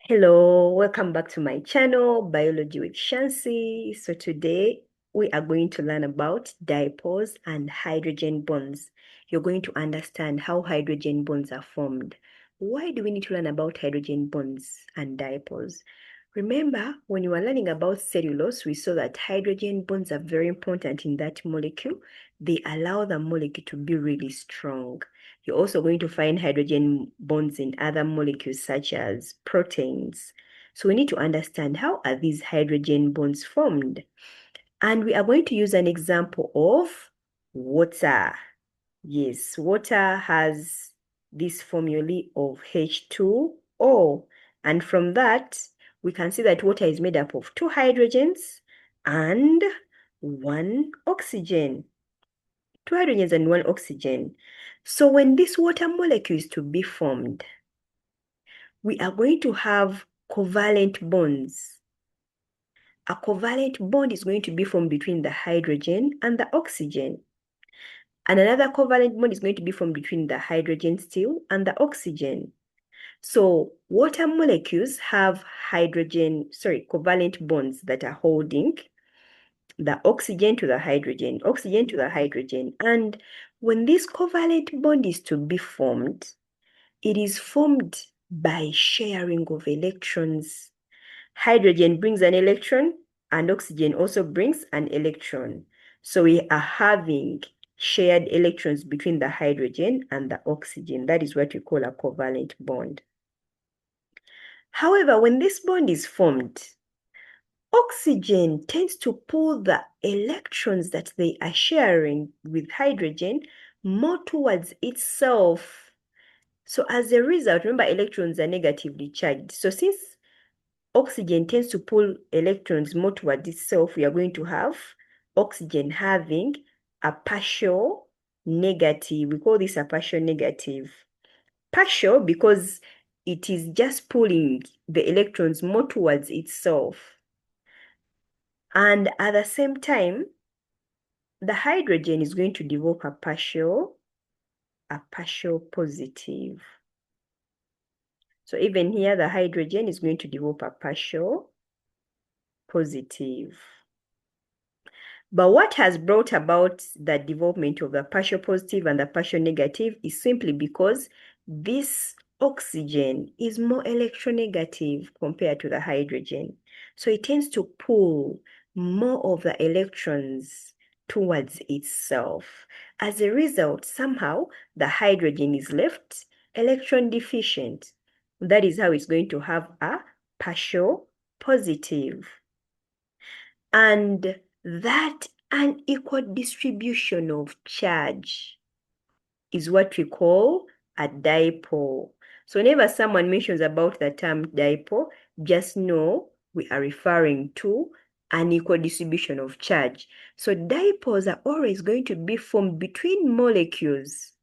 Hello, welcome back to my channel, Biology with Shansi. So today we are going to learn about dipoles and hydrogen bonds. You're going to understand how hydrogen bonds are formed. Why do we need to learn about hydrogen bonds and dipoles? Remember, when you were learning about cellulose, we saw that hydrogen bonds are very important in that molecule. They allow the molecule to be really strong. You're also going to find hydrogen bonds in other molecules such as proteins. So we need to understand how are these hydrogen bonds formed. And we are going to use an example of water. Yes, water has this formulae of H2O. And from that, we can see that water is made up of 2 hydrogens and 1 oxygen. 2 hydrogens and 1 oxygen. So when this water molecule is to be formed, we are going to have covalent bonds. A covalent bond is going to be formed between the hydrogen and the oxygen. And another covalent bond is going to be formed between the hydrogen still and the oxygen. So water molecules have covalent bonds that are holding the oxygen to the hydrogen, oxygen to the hydrogen. And when this covalent bond is to be formed, it is formed by sharing of electrons. Hydrogen brings an electron and oxygen also brings an electron. So we are having shared electrons between the hydrogen and the oxygen. That is what we call a covalent bond. However, when this bond is formed, oxygen tends to pull the electrons that they are sharing with hydrogen more towards itself. So as a result, remember electrons are negatively charged. So since oxygen tends to pull electrons more towards itself, we are going to have oxygen having a partial negative. We call this a partial negative. Partial because it is just pulling the electrons more towards itself. And at the same time, the hydrogen is going to develop a partial positive. So even here, the hydrogen is going to develop a partial positive. But what has brought about the development of the partial positive and the partial negative is simply because this oxygen is more electronegative compared to the hydrogen. So it tends to pull more of the electrons towards itself. As a result, somehow the hydrogen is left electron deficient. That is how it's going to have a partial positive. And that unequal distribution of charge is what we call a dipole. So whenever someone mentions about the term dipole, just know we are referring to unequal distribution of charge. So dipoles are always going to be formed between molecules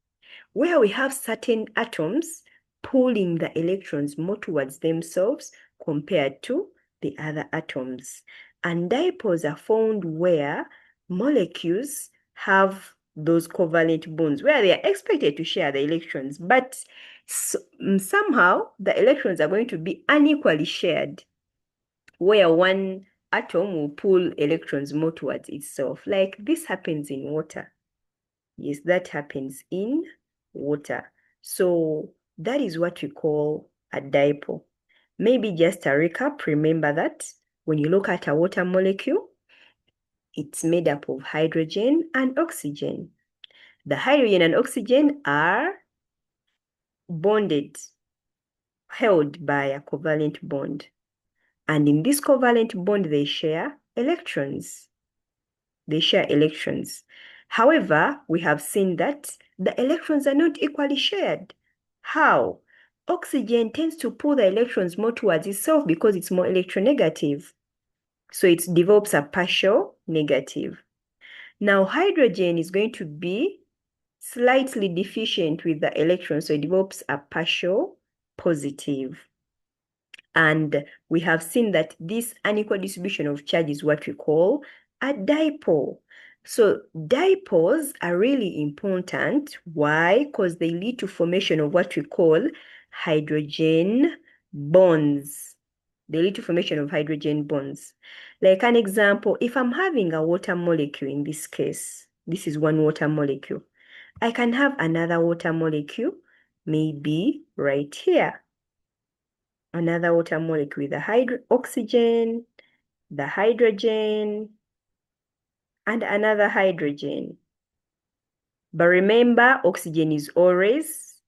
where we have certain atoms pulling the electrons more towards themselves compared to the other atoms. And dipoles are found where molecules have those covalent bonds, where they are expected to share the electrons, but somehow the electrons are going to be unequally shared, where one atom will pull electrons more towards itself. Like this happens in water. Yes, that happens in water. So that is what we call a dipole. Maybe just a recap, remember that when you look at a water molecule, it's made up of hydrogen and oxygen. The hydrogen and oxygen are bonded, held by a covalent bond. And in this covalent bond, they share electrons. They share electrons. However, we have seen that the electrons are not equally shared. How? Oxygen tends to pull the electrons more towards itself because it's more electronegative. So it develops a partial negative. Now, hydrogen is going to be slightly deficient with the electrons, so it develops a partial positive. And we have seen that this unequal distribution of charge is what we call a dipole. So dipoles are really important. Why? Because they lead to formation of what we call hydrogen bonds. They lead to formation of hydrogen bonds. Like an example, if I'm having a water molecule in this case, this is one water molecule. I can have another water molecule, maybe right here. Another water molecule with the oxygen, the hydrogen, and another hydrogen. But remember, oxygen is always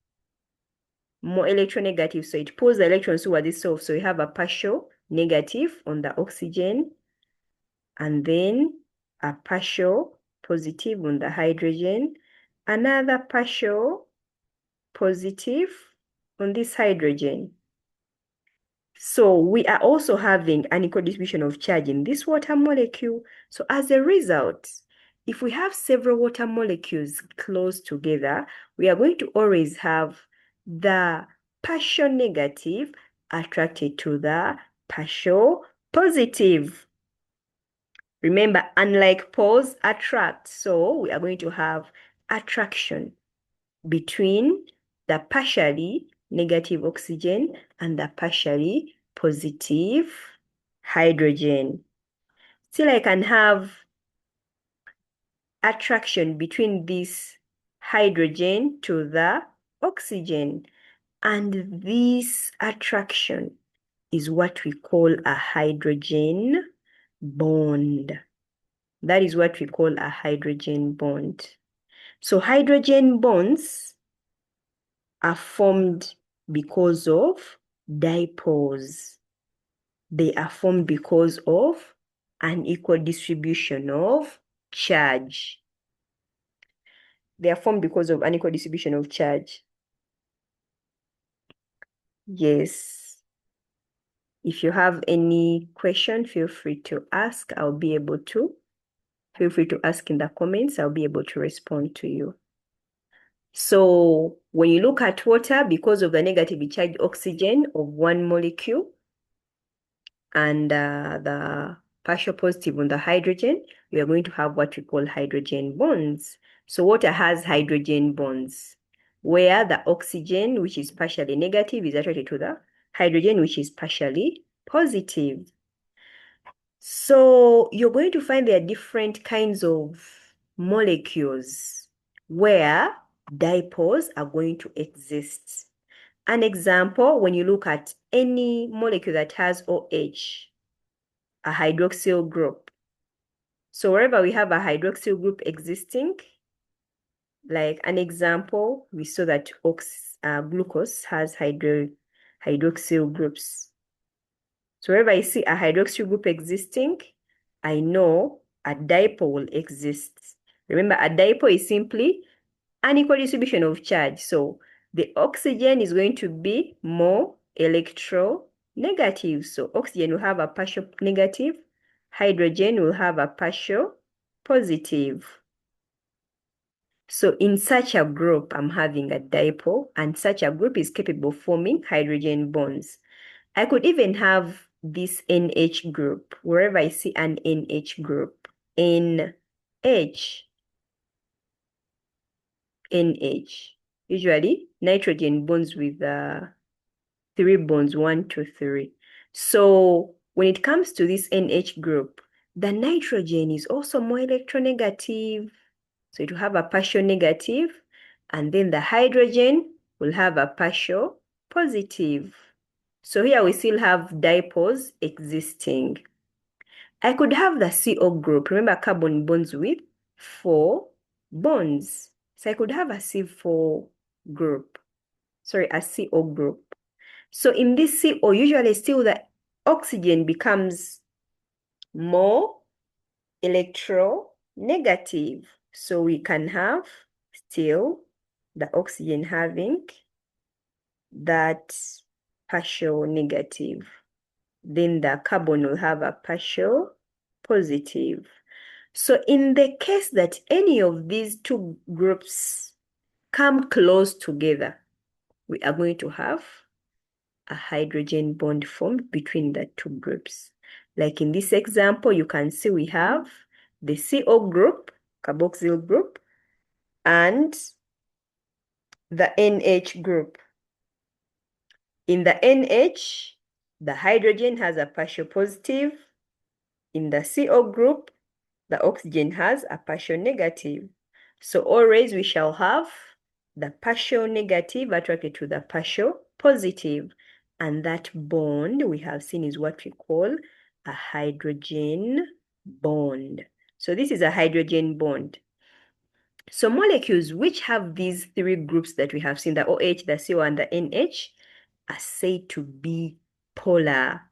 more electronegative, so it pulls the electrons towards itself. So we have a partial negative on the oxygen, and then a partial positive on the hydrogen, another partial positive on this hydrogen. So we are also having an equal distribution of charge in this water molecule. So as a result, if we have several water molecules close together, we are going to always have the partial negative attracted to the partial positive. Remember, unlike poles attract, so we are going to have attraction between the partially negative oxygen and the partially positive hydrogen. Still, I can have attraction between this hydrogen to the oxygen. And this attraction is what we call a hydrogen bond. That is what we call a hydrogen bond. So hydrogen bonds are formed because of dipoles. They are formed because of an equal distribution of charge. They are formed because of an equal distribution of charge. Yes. If you have any question, feel free to ask. I'll be able to. Feel free to ask in the comments. I'll be able to respond to you. So when you look at water, because of the negatively charged oxygen of one molecule and the partial positive on the hydrogen, we are going to have what we call hydrogen bonds. So water has hydrogen bonds, where the oxygen, which is partially negative, is attracted to the hydrogen, which is partially positive. So you're going to find there are different kinds of molecules where dipoles are going to exist. An example, when you look at any molecule that has OH, a hydroxyl group. So wherever we have a hydroxyl group existing, like an example, we saw that glucose has hydroxyl groups. So wherever I see a hydroxyl group existing, I know a dipole exists. Remember, a dipole is simply an equal distribution of charge. So the oxygen is going to be more electronegative. So oxygen will have a partial negative, hydrogen will have a partial positive. So in such a group, I'm having a dipole, and such a group is capable of forming hydrogen bonds. I could even have this NH group, wherever I see an NH group, NH, NH. Usually, nitrogen bonds with 3 bonds, 1, 2, 3. So when it comes to this NH group, the nitrogen is also more electronegative. So it will have a partial negative, and then the hydrogen will have a partial positive. So here we still have dipoles existing. I could have the CO group. Remember, carbon bonds with 4 bonds. So I could have a C4 group. Sorry, a CO group. So in this CO, usually still the oxygen becomes more electronegative. So we can have still the oxygen having that partial negative. Then the carbon will have a partial positive. So in the case that any of these two groups come close together, we are going to have a hydrogen bond formed between the two groups. Like in this example, you can see we have the CO group, carboxyl group, and the NH group. In the NH, The hydrogen has a partial positive. In the CO group, the oxygen has a partial negative. So always we shall have the partial negative attracted to the partial positive. And that bond we have seen is what we call a hydrogen bond. So this is a hydrogen bond. So molecules which have these three groups that we have seen, the OH, the CO, and the NH, are said to be polar.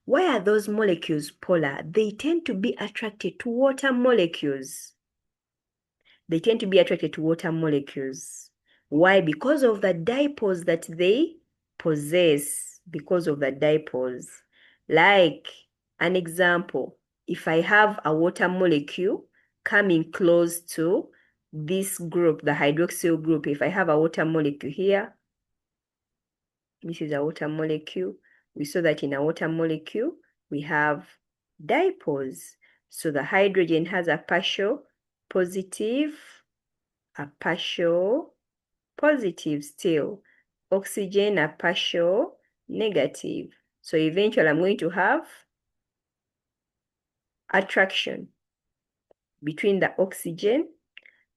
Why are those molecules polar? They tend to be attracted to water molecules. They tend to be attracted to water molecules. Why? Because of the dipoles that they possess, because of the dipoles. Like an example, if I have a water molecule coming close to this group, the hydroxyl group, if I have a water molecule here, this is a water molecule. We saw that in a water molecule, we have dipoles. So the hydrogen has a partial positive, a partial positive still. Oxygen, a partial negative. So eventually I'm going to have attraction between the oxygen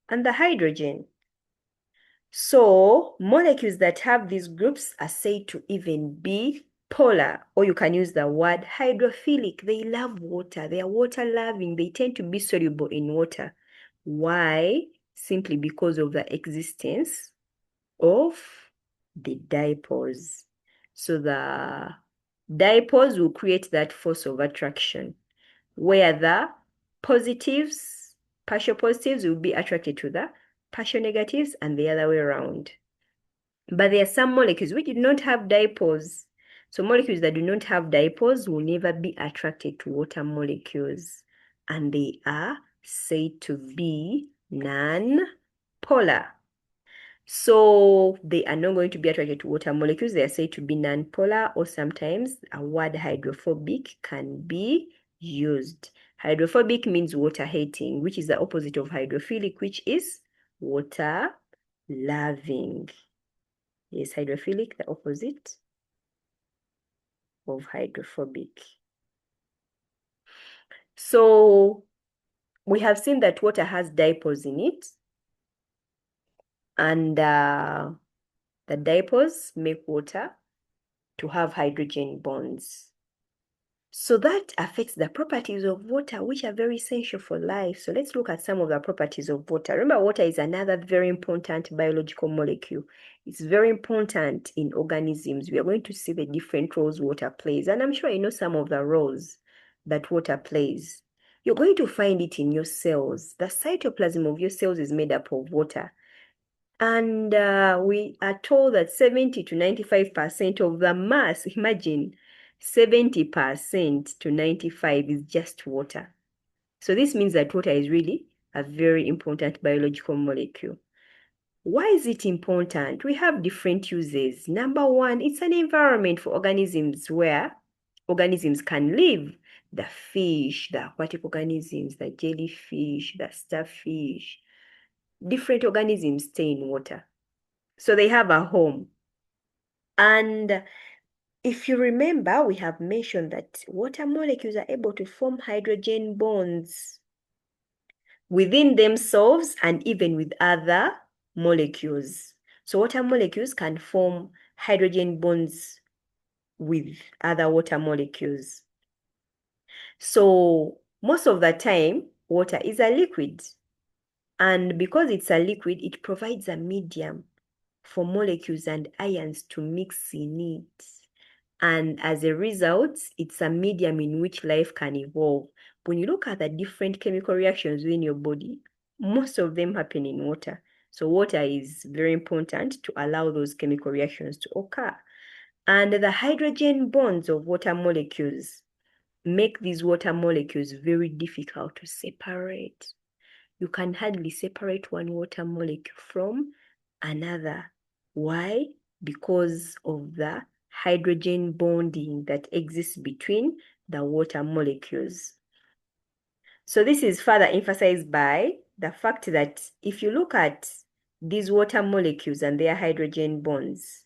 and the hydrogen. So molecules that have these groups are said to even be polar, or you can use the word hydrophilic. They love water. They are water loving. They tend to be soluble in water. Why? Simply because of the existence of the dipoles. So the dipoles will create that force of attraction where the positives, partial positives will be attracted to the partial negatives and the other way around. But there are some molecules which do not have dipoles. So molecules that do not have dipoles will never be attracted to water molecules. And they are said to be non-polar. So they are not going to be attracted to water molecules. They are said to be non-polar, or sometimes a word hydrophobic can be used. Hydrophobic means water hating, which is the opposite of hydrophilic, which is water loving. Yes, hydrophilic, the opposite of hydrophobic. So we have seen that water has dipoles in it, and the dipoles make water to have hydrogen bonds. So that affects the properties of water, which are very essential for life. So let's look at some of the properties of water. Remember, water is another very important biological molecule. It's very important in organisms. We are going to see the different roles water plays. And I'm sure you know some of the roles that water plays. You're going to find it in your cells. The cytoplasm of your cells is made up of water. And we are told that 70 to 95% of the mass, imagine, 70% to 95 is just water. So this means that water is really a very important biological molecule. Why is it important? We have different uses. Number one, it's an environment for organisms where organisms can live. The fish, the aquatic organisms, the jellyfish, the starfish, different organisms stay in water. So they have a home. And if you remember, we have mentioned that water molecules are able to form hydrogen bonds within themselves and even with other molecules. So water molecules can form hydrogen bonds with other water molecules. So most of the time, water is a liquid. And because it's a liquid, it provides a medium for molecules and ions to mix in it. And as a result, it's a medium in which life can evolve. When you look at the different chemical reactions within your body, most of them happen in water. So water is very important to allow those chemical reactions to occur. And the hydrogen bonds of water molecules make these water molecules very difficult to separate. You can hardly separate one water molecule from another. Why? Because of the hydrogen bonding that exists between the water molecules. So this is further emphasized by the fact that if you look at these water molecules and their hydrogen bonds,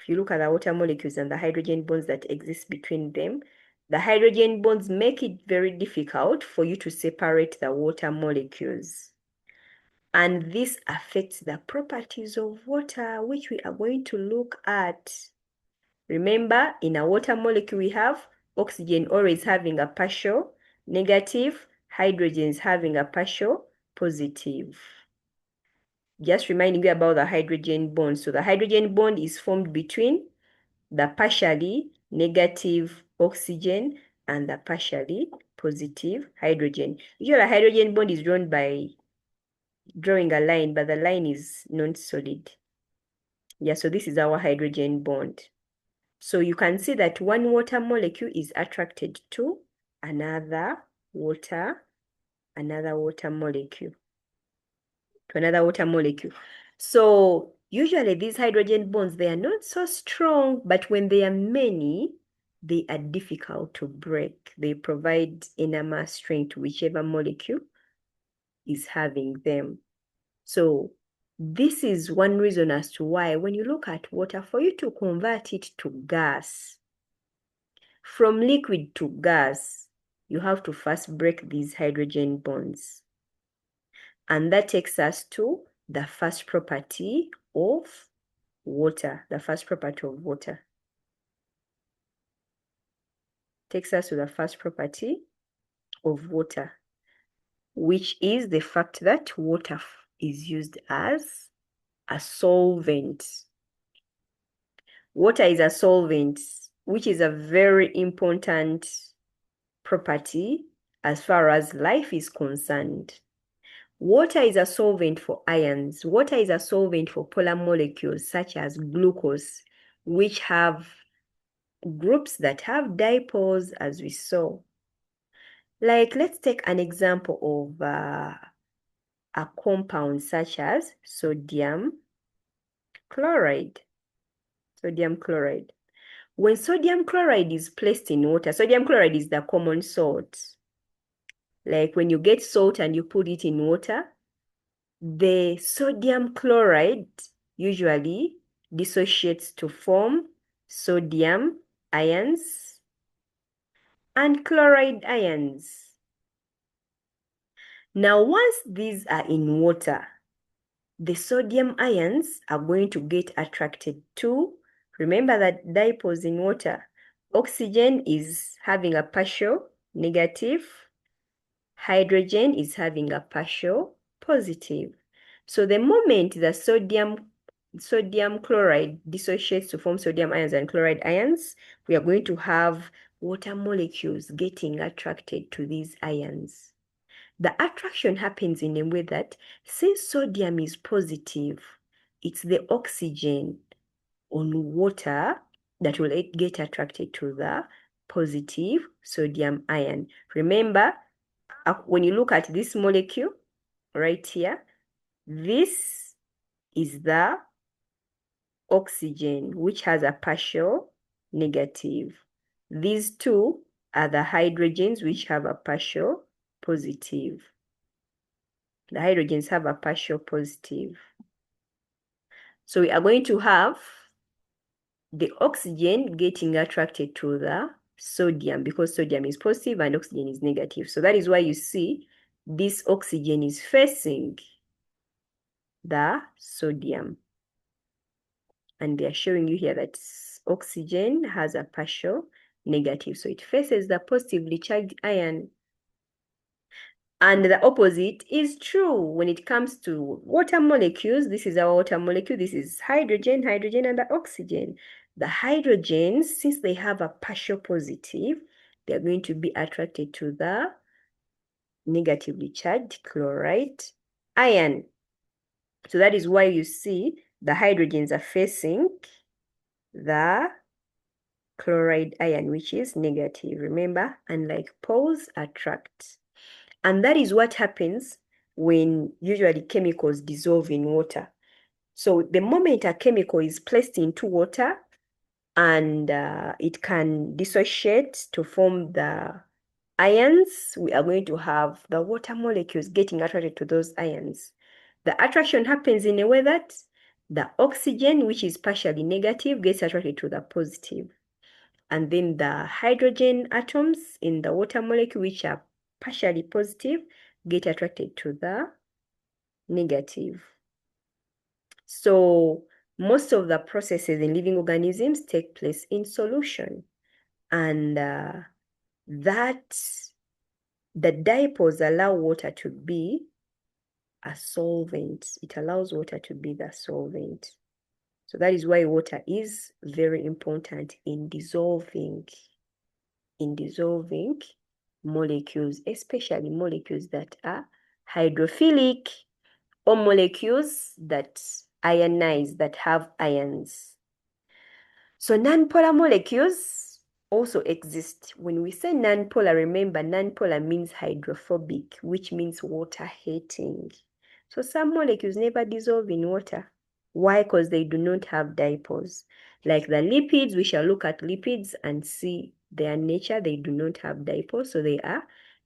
If you look at the water molecules and the hydrogen bonds that exist between them, the hydrogen bonds make it very difficult for you to separate the water molecules. And this affects the properties of water, which we are going to look at. Remember, in a water molecule, we have oxygen always having a partial negative, hydrogen is having a partial positive. Just reminding you about the hydrogen bond. So the hydrogen bond is formed between the partially negative oxygen and the partially positive hydrogen. Usually a hydrogen bond is drawn by drawing a line, but the line is non-solid. Yeah, so this is our hydrogen bond. So you can see that one water molecule is attracted to another water molecule. So usually these hydrogen bonds, they are not so strong, but when they are many, they are difficult to break. They provide enamel strength to whichever molecule is having them. So this is one reason as to why when you look at water, for you to convert it to gas, from liquid to gas, you have to first break these hydrogen bonds. And that takes us to the first property of water. The first property of water takes us to the first property of water, which is the fact that water is used as a solvent. Water is a solvent, which is a very important property as far as life is concerned. Water is a solvent for ions. Water is a solvent for polar molecules such as glucose, which have groups that have dipoles, as we saw. Like, let's take an example of a compound such as sodium chloride. Sodium chloride. When sodium chloride is placed in water, sodium chloride is the common salt. Like when you get salt and you put it in water, the sodium chloride usually dissociates to form sodium ions and chloride ions. Now, once these are in water, the sodium ions are going to get attracted to, remember that dipoles in water, oxygen is having a partial negative, hydrogen is having a partial positive. So the moment the sodium chloride dissociates to form sodium ions and chloride ions, we are going to have water molecules getting attracted to these ions. The attraction happens in a way that since sodium is positive, it's the oxygen on water that will get attracted to the positive sodium ion. Remember, when you look at this molecule right here, this is the oxygen, which has a partial negative. These two are the hydrogens, which have a partial positive. The hydrogens have a partial positive. So we are going to have the oxygen getting attracted to the sodium because sodium is positive and oxygen is negative. So that is why you see this oxygen is facing the sodium. And they are showing you here that oxygen has a partial negative. So it faces the positively charged ion. And the opposite is true when it comes to water molecules. This is our water molecule. This is hydrogen, and the oxygen. The hydrogens, since they have a partial positive, they're going to be attracted to the negatively charged chloride ion. So that is why you see the hydrogens are facing the chloride ion, which is negative. Remember, unlike poles attract. And that is what happens when usually chemicals dissolve in water. So the moment a chemical is placed into water and it can dissociate to form the ions, we are going to have the water molecules getting attracted to those ions. The attraction happens in a way that The oxygen, which is partially negative, gets attracted to the positive. And then the hydrogen atoms in the water molecule, which are partially positive, get attracted to the negative. So most of the processes in living organisms take place in solution. And that the dipoles allow water to be a solvent. It allows water to be the solvent. So that is why water is very important in dissolving molecules, especially molecules that are hydrophilic or molecules that ionize, that have ions. So nonpolar molecules also exist. When we say nonpolar, remember nonpolar means hydrophobic, which means water hating. So some molecules never dissolve in water. Why? Because they do not have dipoles. Like the lipids, we shall look at lipids and see their nature. They do not have dipoles, so they are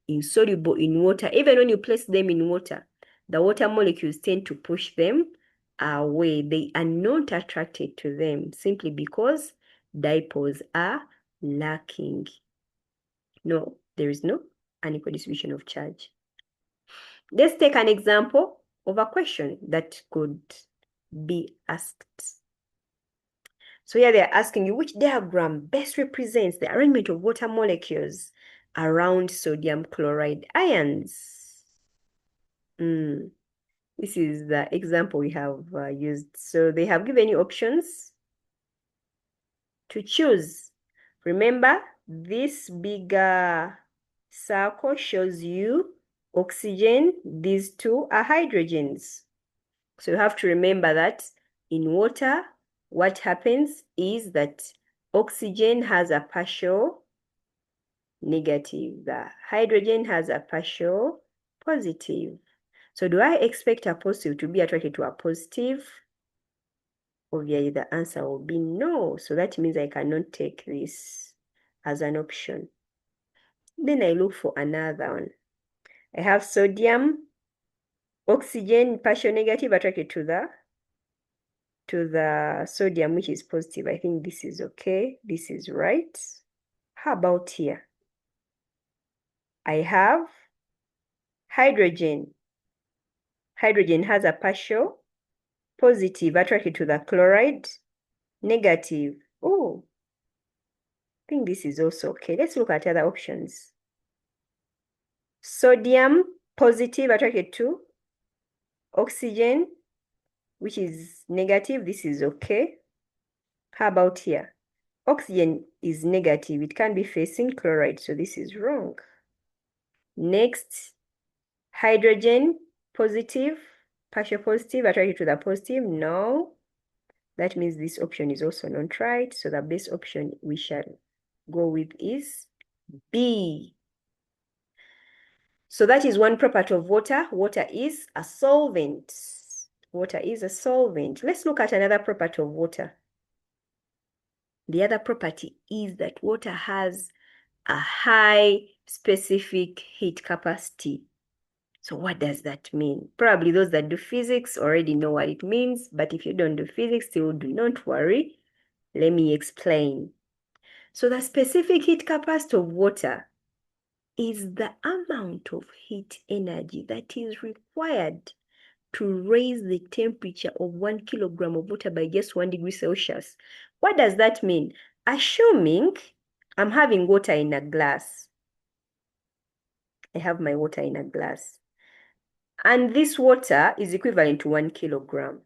insoluble in water. Even when you place them in water, the water molecules tend to push them away. They are not attracted to them simply because dipoles are lacking. No, there is no unequal distribution of charge. Let's take an example of a question that could be asked. So here they're asking you, which diagram best represents the arrangement of water molecules around sodium chloride ions? This is the example we have used. So they have given you options to choose. Remember, this bigger circle shows you oxygen. These two are hydrogens. So you have to remember that in water, what happens is that oxygen has a partial negative. The hydrogen has a partial positive. So do I expect a positive to be attracted to a positive? Obviously, the answer will be no. So that means I cannot take this as an option. Then I look for another one. I have sodium, oxygen, partial negative attracted to the sodium, which is positive. I think this is okay. This is right. How about here? I have hydrogen. Hydrogen has a partial positive attracted to the chloride, negative. Oh, I think this is also okay. Let's look at other options. Sodium, positive attracted to oxygen, which is negative. This is okay. How about here? Oxygen is negative. It can be facing chloride, so this is wrong. Next, hydrogen, positive, partial positive attracted to the positive. No. That means this option is also not right. So the best option we shall go with is B. So that is one property of water. Water is a solvent. Water is a solvent. Let's look at another property of water. The other property is that water has a high specific heat capacity. So what does that mean? Probably those that do physics already know what it means, but if you don't do physics, still do not worry. Let me explain. So the specific heat capacity of water is the amount of heat energy that is required to raise the temperature of 1 kilogram of water by just 1 degree Celsius. What does that mean? Assuming I'm having water in a glass. I have my water in a glass. And this water is equivalent to 1 kilogram.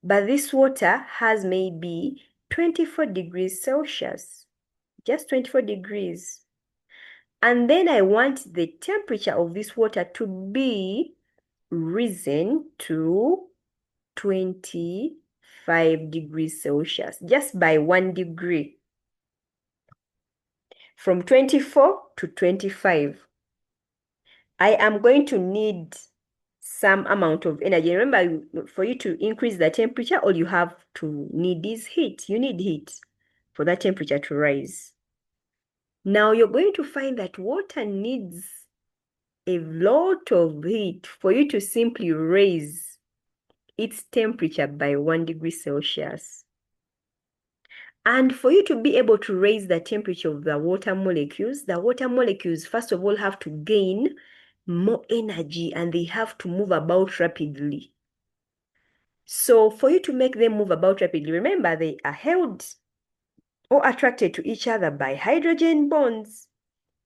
But this water has maybe 24 degrees Celsius. Just 24 degrees. And then I want the temperature of this water to be risen to 25 degrees Celsius, just by 1 degree. From 24 to 25. I am going to need some amount of energy. Remember, for you to increase the temperature, all you have to need is heat. You need heat for that temperature to rise. Now you're going to find that water needs a lot of heat for you to simply raise its temperature by 1 degree Celsius. And for you to be able to raise the temperature of the water molecules first of all have to gain more energy and they have to move about rapidly. So for you to make them move about rapidly, remember they are held or attracted to each other by hydrogen bonds.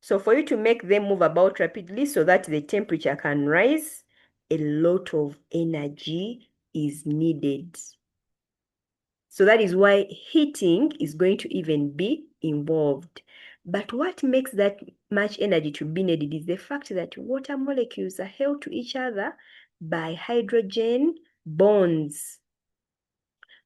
So for you to make them move about rapidly so that the temperature can rise, a lot of energy is needed. So that is why heating is going to even be involved. But what makes that much energy to be needed is the fact that water molecules are held to each other by hydrogen bonds.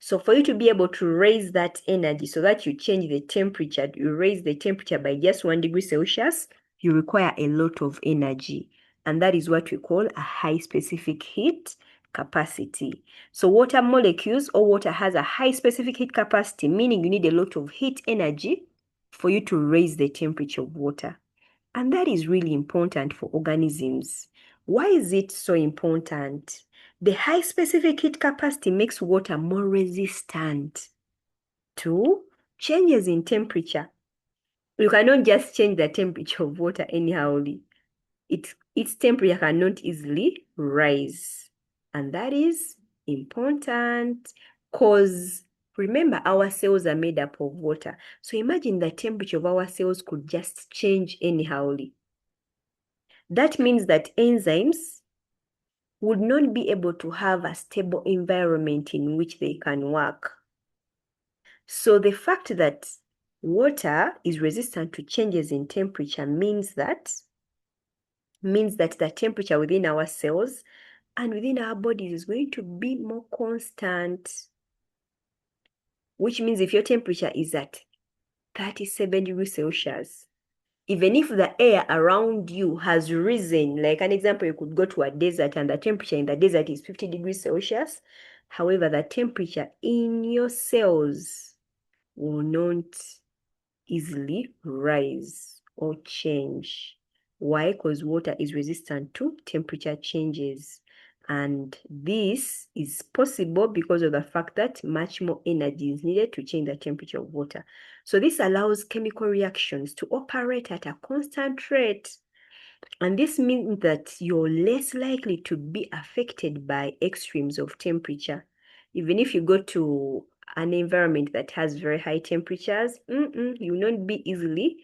So for you to be able to raise that energy so that you change the temperature, you raise the temperature by just 1 degree Celsius, you require a lot of energy. And that is what we call a high specific heat capacity. So water molecules or water has a high specific heat capacity, meaning you need a lot of heat energy for you to raise the temperature of water. And that is really important for organisms. Why is it so important? The high specific heat capacity makes water more resistant to changes in temperature. You cannot just change the temperature of water anyhow. Its temperature cannot easily rise. And that is important because remember, our cells are made up of water. So imagine the temperature of our cells could just change anyhow. That means that enzymes would not be able to have a stable environment in which they can work. So the fact that water is resistant to changes in temperature means that the temperature within our cells and within our bodies is going to be more constant, which means if your temperature is at 37 degrees Celsius, even if the air around you has risen, like an example, you could go to a desert and the temperature in the desert is 50 degrees Celsius. However, the temperature in your cells will not easily rise or change. Why? Because water is resistant to temperature changes. And this is possible because of the fact that much more energy is needed to change the temperature of water. So this allows chemical reactions to operate at a constant rate. And this means that you're less likely to be affected by extremes of temperature. Even if you go to an environment that has very high temperatures, you will not be easily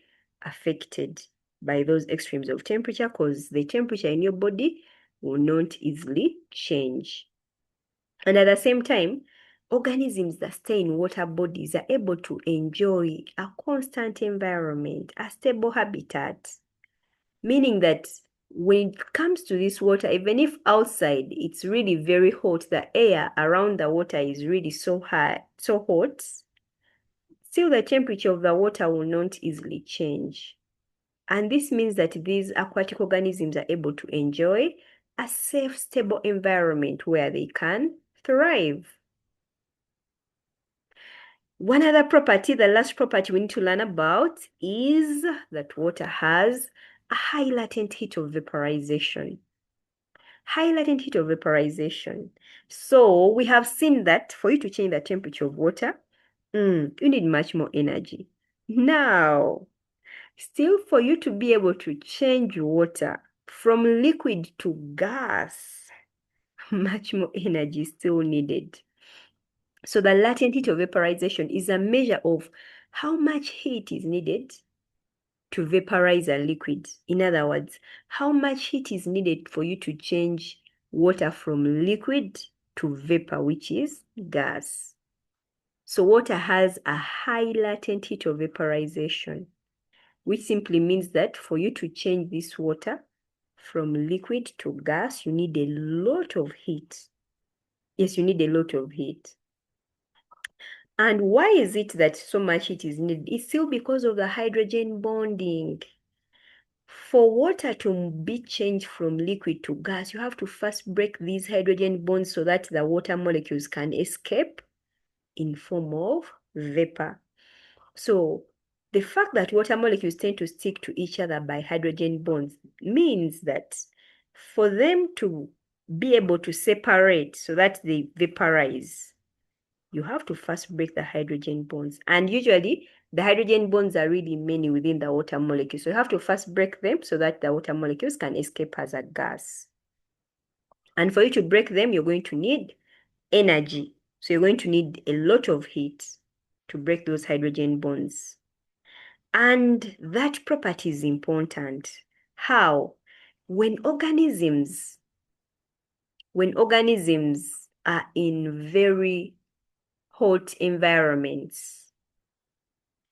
affected by those extremes of temperature because the temperature in your body will not easily change. And at the same time, organisms that stay in water bodies are able to enjoy a constant environment, a stable habitat, meaning that when it comes to this water, even if outside it's really very hot, the air around the water is really so hot, still the temperature of the water will not easily change. And this means that these aquatic organisms are able to enjoy a safe, stable environment where they can thrive. One other property, the last property we need to learn about is that water has a high latent heat of vaporization. High latent heat of vaporization. So we have seen that for you to change the temperature of water, you need much more energy. Now, still for you to be able to change water from liquid to gas, much more energy is still needed. So the latent heat of vaporization is a measure of how much heat is needed to vaporize a liquid. In other words, how much heat is needed for you to change water from liquid to vapor, which is gas. So water has a high latent heat of vaporization, which simply means that for you to change this water from liquid to gas, you need a lot of heat. Yes, you need a lot of heat. And why is it that so much heat is needed? It's still because of the hydrogen bonding. For water to be changed from liquid to gas, you have to first break these hydrogen bonds so that the water molecules can escape in form of vapor. So the fact that water molecules tend to stick to each other by hydrogen bonds means that for them to be able to separate so that they vaporize, you have to first break the hydrogen bonds. And usually the hydrogen bonds are really many within the water molecule. So you have to first break them so that the water molecules can escape as a gas. And for you to break them, you're going to need energy. So you're going to need a lot of heat to break those hydrogen bonds. And that property is important. How? When organisms are in very hot environments,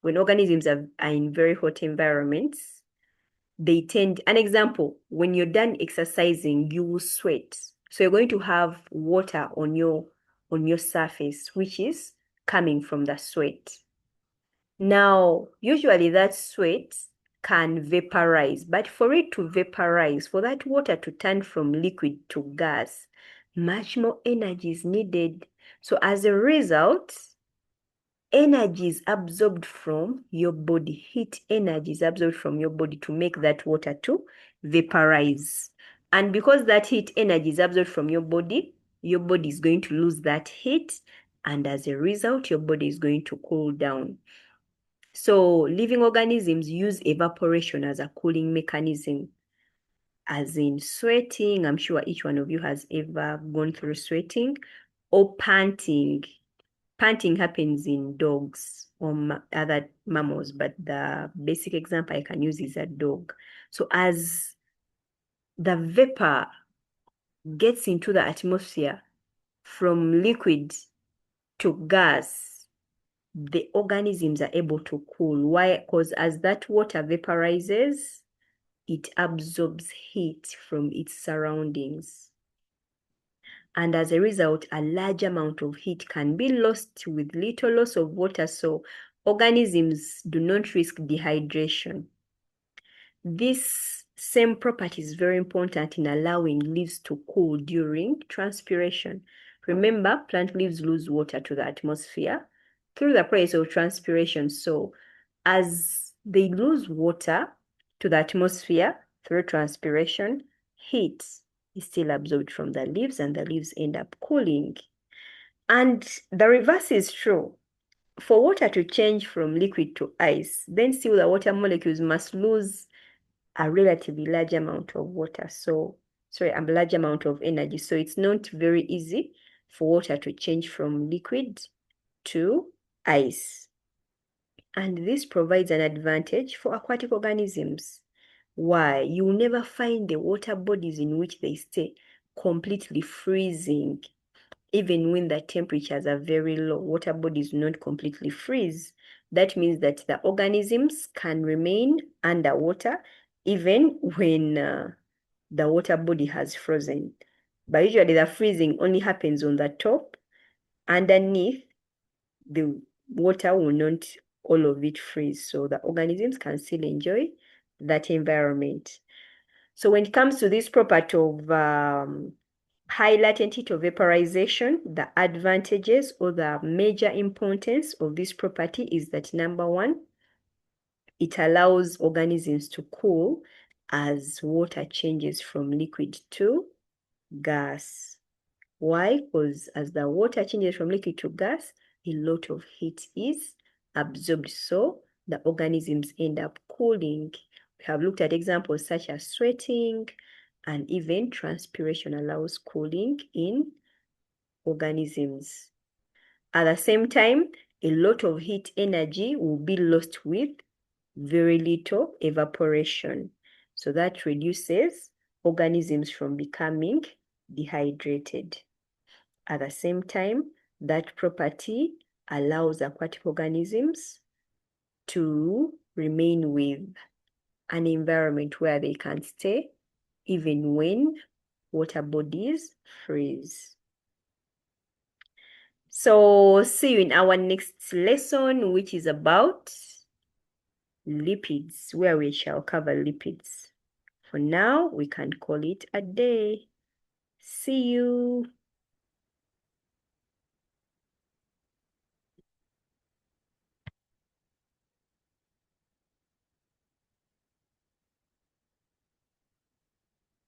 when organisms are in very hot environments, they tend, an example, when you're done exercising, you will sweat. So you're going to have water on your surface, which is coming from the sweat. Now, usually that sweat can vaporize, but for it to vaporize, for that water to turn from liquid to gas, much more energy is needed. So as a result, energy is absorbed from your body. Heat energy is absorbed from your body to make that water to vaporize. And because that heat energy is absorbed from your body is going to lose that heat. And as a result, your body is going to cool down. So living organisms use evaporation as a cooling mechanism, as in sweating. I'm sure each one of you has ever gone through sweating, or panting. Panting happens in dogs or other mammals, but the basic example I can use is a dog. So as the vapor gets into the atmosphere from liquid to gas, the organisms are able to cool. Why? Because as that water vaporizes, it absorbs heat from its surroundings. And as a result, a large amount of heat can be lost with little loss of water. So organisms do not risk dehydration. This same property is very important in allowing leaves to cool during transpiration. Remember, plant leaves lose water to the atmosphere through the process of transpiration. So as they lose water to the atmosphere through transpiration, heat is still absorbed from the leaves and the leaves end up cooling. And the reverse is true. For water to change from liquid to ice, then still the water molecules must lose a relatively large amount of water. A large amount of energy. So it's not very easy for water to change from liquid to ice. And this provides an advantage for aquatic organisms. Why? You will never find the water bodies in which they stay completely freezing. Even when the temperatures are very low, water bodies do not completely freeze. That means that the organisms can remain underwater even when the water body has frozen. But usually the freezing only happens on the top. Underneath, the water will not all of it freeze. So the organisms can still enjoy that environment. So when it comes to this property of high latent heat of vaporization, the advantages or the major importance of this property is that number one, it allows organisms to cool as water changes from liquid to gas. Why? Because as the water changes from liquid to gas, a lot of heat is absorbed. So the organisms end up cooling. We have looked at examples such as sweating, and even transpiration allows cooling in organisms. At the same time, a lot of heat energy will be lost with very little evaporation. So that reduces organisms from becoming dehydrated. At the same time, that property allows aquatic organisms to remain with an environment where they can stay even when water bodies freeze. So see you in our next lesson, which is about lipids, where we shall cover lipids. For now, we can call it a day. See you.